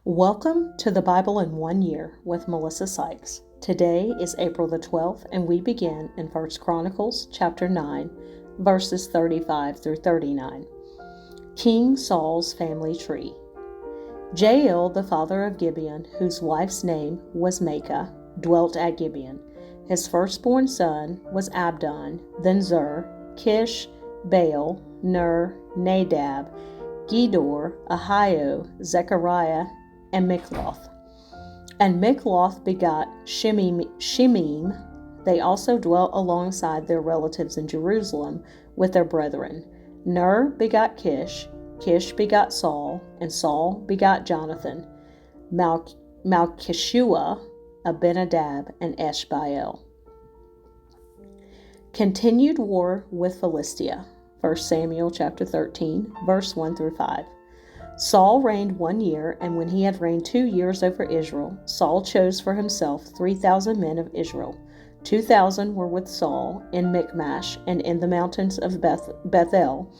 Welcome to the Bible in 1 Year with Melissa Sykes. Today is April the 12th, and we begin in 1 Chronicles chapter 9, verses 35 through 39. King Saul's family tree. Jael, the father of Gibeon, whose wife's name was Maacah, dwelt at Gibeon. His firstborn son was Abdon, then Zur, Kish, Baal, Ner, Nadab, Gedor, Ahio, Zechariah, and Mikloth. And Mikloth begot Shemim. They also dwelt alongside their relatives in Jerusalem with their brethren. Ner begot Kish, Kish begot Saul, and Saul begot Jonathan, Malchishua, Abinadab, and Eshbaal. Continued war with Philistia. 1 Samuel chapter 13, verse 1 through 5. Saul reigned 1 year, and when he had reigned 2 years over Israel, Saul chose for himself 3,000 men of Israel. 2,000 were with Saul in Michmash and in the mountains of Bethel,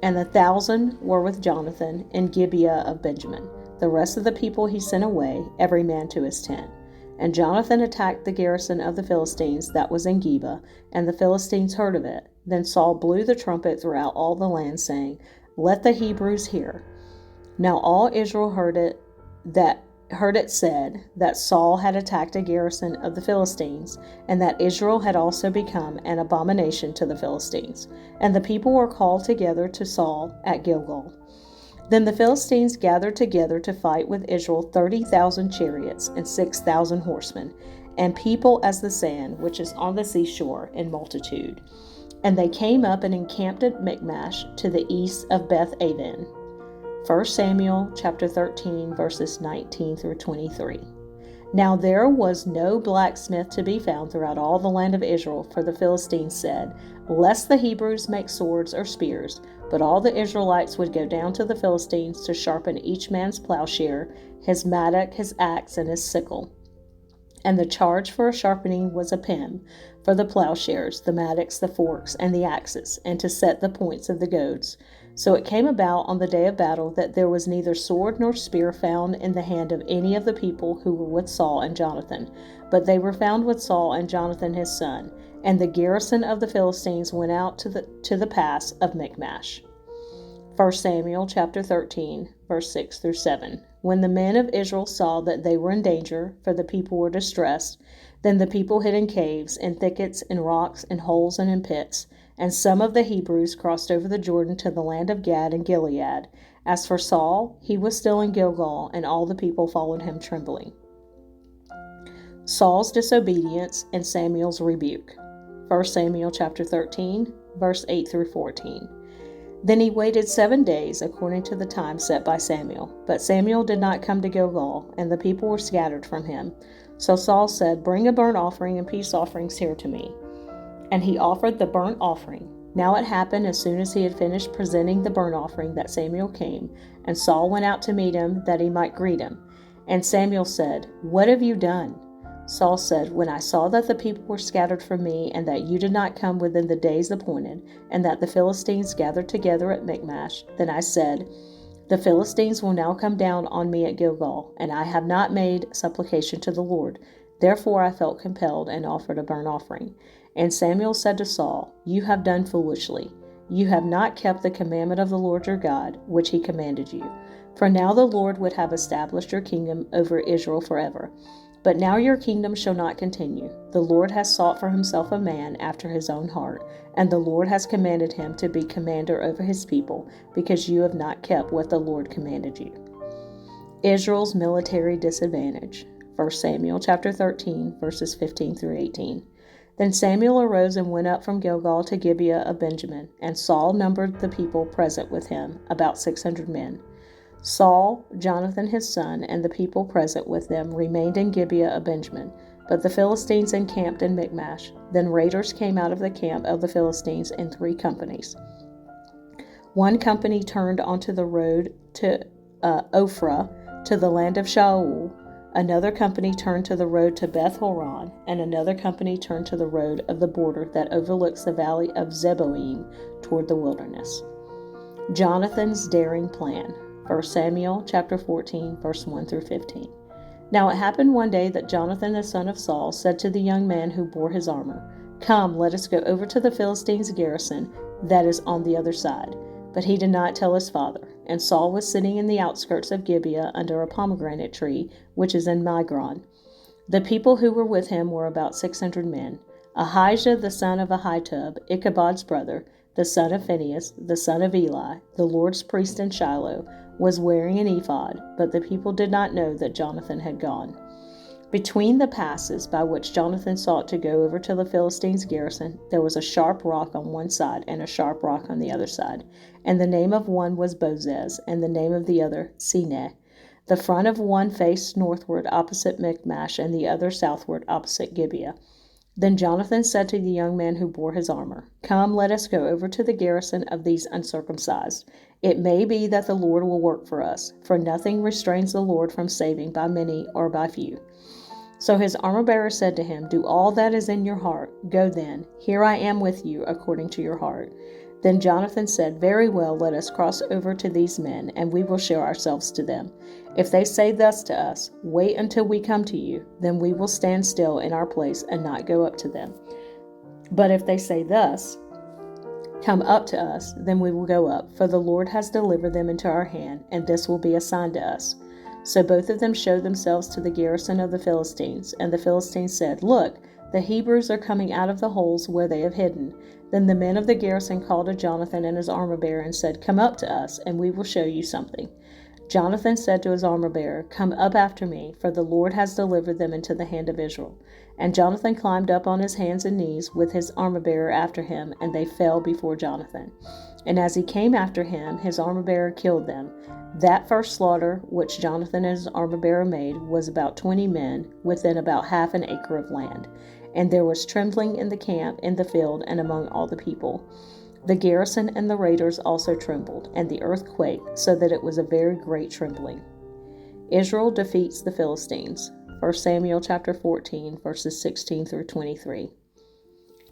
and 1,000 were with Jonathan in Gibeah of Benjamin. The rest of the people he sent away, every man to his tent. And Jonathan attacked the garrison of the Philistines that was in Geba, and the Philistines heard of it. Then Saul blew the trumpet throughout all the land, saying, "Let the Hebrews hear." Now all Israel heard it said that Saul had attacked a garrison of the Philistines, and that Israel had also become an abomination to the Philistines. And the people were called together to Saul at Gilgal. Then the Philistines gathered together to fight with Israel 30,000 chariots and 6,000 horsemen, and people as the sand which is on the seashore in multitude. And they came up and encamped at Michmash to the east of Beth Aven. 1 Samuel chapter 13, verses 19 through 23. Now there was no blacksmith to be found throughout all the land of Israel, for the Philistines said, "Lest the Hebrews make swords or spears." But all the Israelites would go down to the Philistines to sharpen each man's plowshare, his mattock, his axe, and his sickle. And the charge for a sharpening was a pim for the plowshares, the mattocks, the forks, and the axes, and to set the points of the goads. So it came about on the day of battle that there was neither sword nor spear found in the hand of any of the people who were with Saul and Jonathan, but they were found with Saul and Jonathan his son. And the garrison of the Philistines went out to the pass of Michmash. 1 Samuel chapter 13, verse 6 through 7. When the men of Israel saw that they were in danger, for the people were distressed, then the people hid in caves, in thickets, in rocks, in holes, and in pits. And some of the Hebrews crossed over the Jordan to the land of Gad and Gilead. As for Saul, he was still in Gilgal, and all the people followed him trembling. Saul's disobedience and Samuel's rebuke. 1 Samuel chapter 13, verse 8 through 14. Then he waited 7 days according to the time set by Samuel. But Samuel did not come to Gilgal, and the people were scattered from him. So Saul said, "Bring a burnt offering and peace offerings here to me." And he offered the burnt offering. Now it happened as soon as he had finished presenting the burnt offering that Samuel came, and Saul went out to meet him that he might greet him. And Samuel said, "What have you done?" Saul said, "When I saw that the people were scattered from me, and that you did not come within the days appointed, and that the Philistines gathered together at Michmash, then I said, the Philistines will now come down on me at Gilgal, and I have not made supplication to the Lord. Therefore I felt compelled and offered a burnt offering." And Samuel said to Saul, "You have done foolishly. You have not kept the commandment of the Lord your God, which he commanded you. For now the Lord would have established your kingdom over Israel forever. But now your kingdom shall not continue. The Lord has sought for himself a man after his own heart, and the Lord has commanded him to be commander over his people, because you have not kept what the Lord commanded you." Israel's military disadvantage. 1 Samuel chapter 13, verses 15 through 18. Then Samuel arose and went up from Gilgal to Gibeah of Benjamin, and Saul numbered the people present with him, about 600 men. Saul, Jonathan his son, and the people present with them remained in Gibeah of Benjamin, but the Philistines encamped in Michmash. Then raiders came out of the camp of the Philistines in 3 companies. One company turned onto the road to Ophrah, to the land of Shaul. Another company turned to the road to Beth Horon, and another company turned to the road of the border that overlooks the valley of Zeboim toward the wilderness. Jonathan's daring plan. 1 Samuel chapter 14, verse 1 through 15. Now it happened one day that Jonathan the son of Saul said to the young man who bore his armor, "Come, let us go over to the Philistines' garrison that is on the other side." But he did not tell his father. And Saul was sitting in the outskirts of Gibeah under a pomegranate tree, which is in Migron. The people who were with him were about 600 men. Ahijah the son of Ahitub, Ichabod's brother, the son of Phinehas, the son of Eli, the Lord's priest in Shiloh, was wearing an ephod, but the people did not know that Jonathan had gone. Between the passes by which Jonathan sought to go over to the Philistines' garrison, there was a sharp rock on one side and a sharp rock on the other side, and the name of one was Bozez, and the name of the other Seneh. The front of one faced northward opposite Michmash, and the other southward opposite Gibeah. Then Jonathan said to the young man who bore his armor, "Come, let us go over to the garrison of these uncircumcised. It may be that the Lord will work for us, for nothing restrains the Lord from saving by many or by few." So his armor-bearer said to him, "Do all that is in your heart. Go then. Here I am with you, according to your heart." Then Jonathan said, "Very well, let us cross over to these men, and we will show ourselves to them. If they say thus to us, 'Wait until we come to you,' then we will stand still in our place and not go up to them. But if they say thus, 'Come up to us,' then we will go up, for the Lord has delivered them into our hand, and this will be a sign to us." So both of them showed themselves to the garrison of the Philistines, and the Philistines said, "Look, the Hebrews are coming out of the holes where they have hidden." Then the men of the garrison called to Jonathan and his armor-bearer and said, "Come up to us, and we will show you something." Jonathan said to his armor-bearer, "Come up after me, for the Lord has delivered them into the hand of Israel." And Jonathan climbed up on his hands and knees with his armor-bearer after him, and they fell before Jonathan. And as he came after him, his armor-bearer killed them. That first slaughter which Jonathan and his armor-bearer made was about 20 men within about half an acre of land. And there was trembling in the camp, in the field, and among all the people. The garrison and the raiders also trembled, and the earth quaked, so that it was a very great trembling. Israel defeats the Philistines. 1 Samuel chapter 14, verses 16 through 23.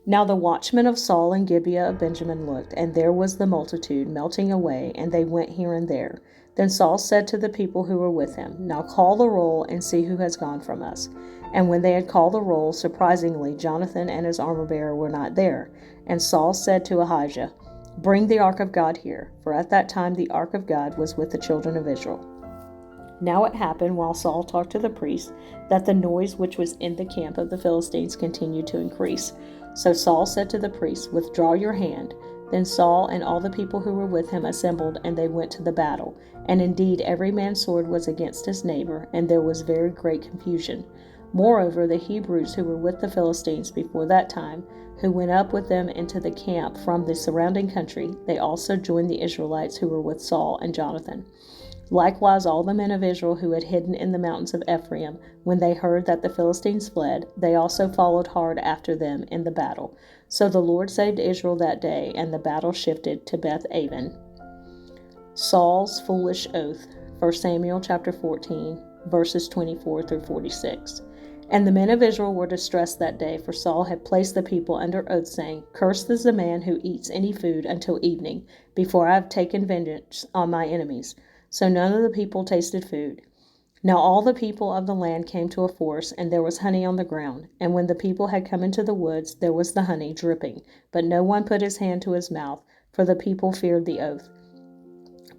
Now the watchmen of Saul and Gibeah of Benjamin looked, and there was the multitude melting away, and they went here and there. Then Saul said to the people who were with him, "Now call the roll and see who has gone from us." And when they had called the roll, surprisingly, Jonathan and his armor-bearer were not there. And Saul said to Ahijah, "Bring the ark of God here," for at that time the ark of God was with the children of Israel. Now it happened, while Saul talked to the priests, that the noise which was in the camp of the Philistines continued to increase. So Saul said to the priests, "Withdraw your hand." Then Saul and all the people who were with him assembled, and they went to the battle. And indeed every man's sword was against his neighbor, and there was very great confusion. Moreover, the Hebrews who were with the Philistines before that time, who went up with them into the camp from the surrounding country, they also joined the Israelites who were with Saul and Jonathan. Likewise all the men of Israel who had hidden in the mountains of Ephraim, when they heard that the Philistines fled, they also followed hard after them in the battle. So the Lord saved Israel that day, and the battle shifted to Beth-aven. Saul's foolish oath. 1 Samuel chapter 14, verses 24 through 46. And the men of Israel were distressed that day, for Saul had placed the people under oath, saying, "Cursed is the man who eats any food until evening, before I have taken vengeance on my enemies." So none of the people tasted food. Now all the people of the land came to a forest, and there was honey on the ground. And when the people had come into the woods, there was the honey dripping, but no one put his hand to his mouth, for the people feared the oath.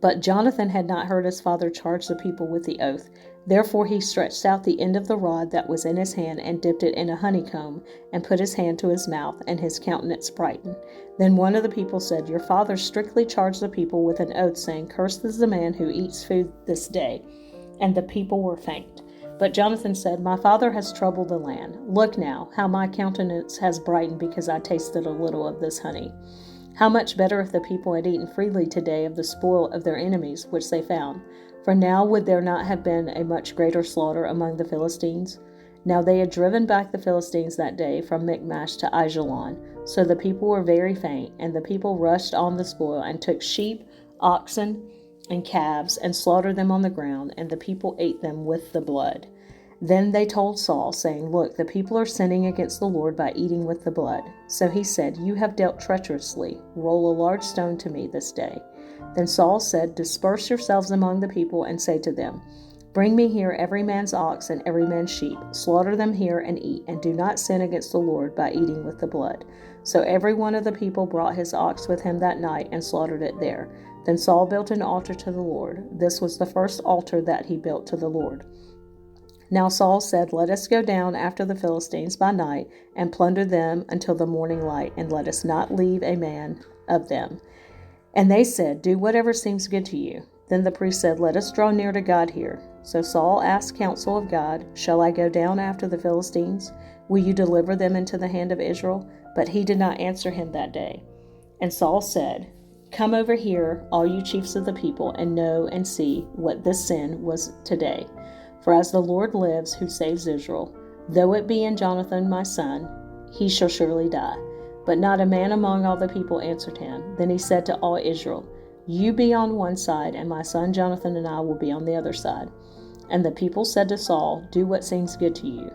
But Jonathan had not heard his father charge the people with the oath. Therefore he stretched out the end of the rod that was in his hand, and dipped it in a honeycomb, and put his hand to his mouth, and his countenance brightened. Then one of the people said, "Your father strictly charged the people with an oath, saying, 'Cursed is the man who eats food this day.'" And the people were faint. But Jonathan said, "My father has troubled the land. Look now, how my countenance has brightened because I tasted a little of this honey. How much better if the people had eaten freely today of the spoil of their enemies, which they found. For now would there not have been a much greater slaughter among the Philistines?" Now they had driven back the Philistines that day from Michmash to Aijalon. So the people were very faint, and the people rushed on the spoil, and took sheep, oxen, and calves, and slaughtered them on the ground, and the people ate them with the blood. Then they told Saul, saying, "Look, the people are sinning against the Lord by eating with the blood." So he said, "You have dealt treacherously. Roll a large stone to me this day." Then Saul said, Disperse yourselves among the people, and say to them, Bring me here every man's ox and every man's sheep. Slaughter them here and eat, and do not sin against the Lord by eating with the blood. So every one of the people brought his ox with him that night and slaughtered it there. Then Saul built an altar to the Lord. This was the first altar that he built to the Lord. Now Saul said, Let us go down after the Philistines by night and plunder them until the morning light, and let us not leave a man of them. And they said, Do whatever seems good to you. Then the priest said, Let us draw near to God here. So Saul asked counsel of God, Shall I go down after the Philistines? Will you deliver them into the hand of Israel? But he did not answer him that day. And Saul said, Come over here, all you chiefs of the people, and know and see what this sin was today. For as the Lord lives, who saves Israel, though it be in Jonathan my son, he shall surely die. But not a man among all the people answered him. Then he said to all Israel, You be on one side, and my son Jonathan and I will be on the other side. And the people said to Saul, Do what seems good to you.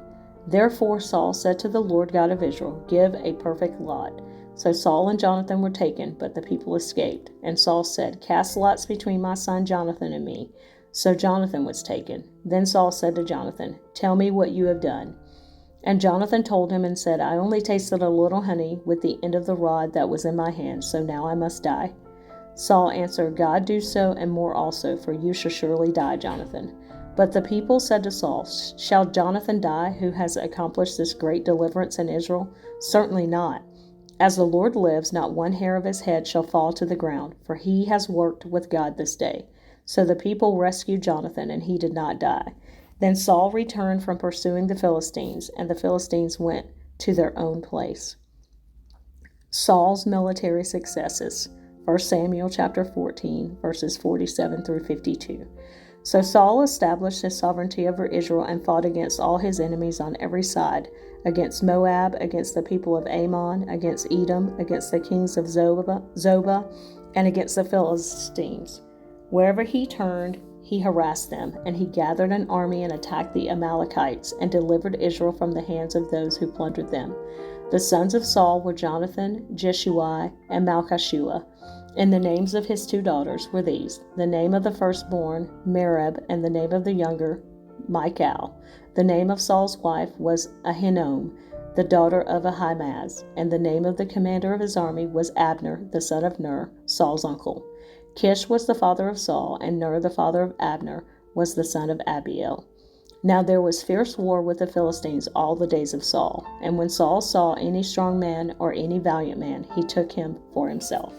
Therefore Saul said to the Lord God of Israel, Give a perfect lot. So Saul and Jonathan were taken, but the people escaped. And Saul said, Cast lots between my son Jonathan and me. So Jonathan was taken. Then Saul said to Jonathan, Tell me what you have done. And Jonathan told him and said, I only tasted a little honey with the end of the rod that was in my hand, so now I must die. Saul answered, God do so and more also, for you shall surely die, Jonathan. But the people said to Saul, Shall Jonathan die, who has accomplished this great deliverance in Israel? Certainly not. As the Lord lives, not one hair of his head shall fall to the ground, for he has worked with God this day. So the people rescued Jonathan, and he did not die. Then Saul returned from pursuing the Philistines, and the Philistines went to their own place. Saul's military successes. 1 Samuel chapter 14, verses 47 through 52. So Saul established his sovereignty over Israel and fought against all his enemies on every side, against Moab, against the people of Ammon, against Edom, against the kings of Zobah, and against the Philistines. Wherever he turned, he harassed them, and he gathered an army and attacked the Amalekites and delivered Israel from the hands of those who plundered them. The sons of Saul were Jonathan, Jeshui, and Malchishua, and the names of his 2 daughters were these: the name of the firstborn, Merab, and the name of the younger, Michal. The name of Saul's wife was Ahinoam, the daughter of Ahimaaz, and the name of the commander of his army was Abner, the son of Ner, Saul's uncle. Kish was the father of Saul, and Ner, the father of Abner, was the son of Abiel. Now there was fierce war with the Philistines all the days of Saul, and when Saul saw any strong man or any valiant man, he took him for himself.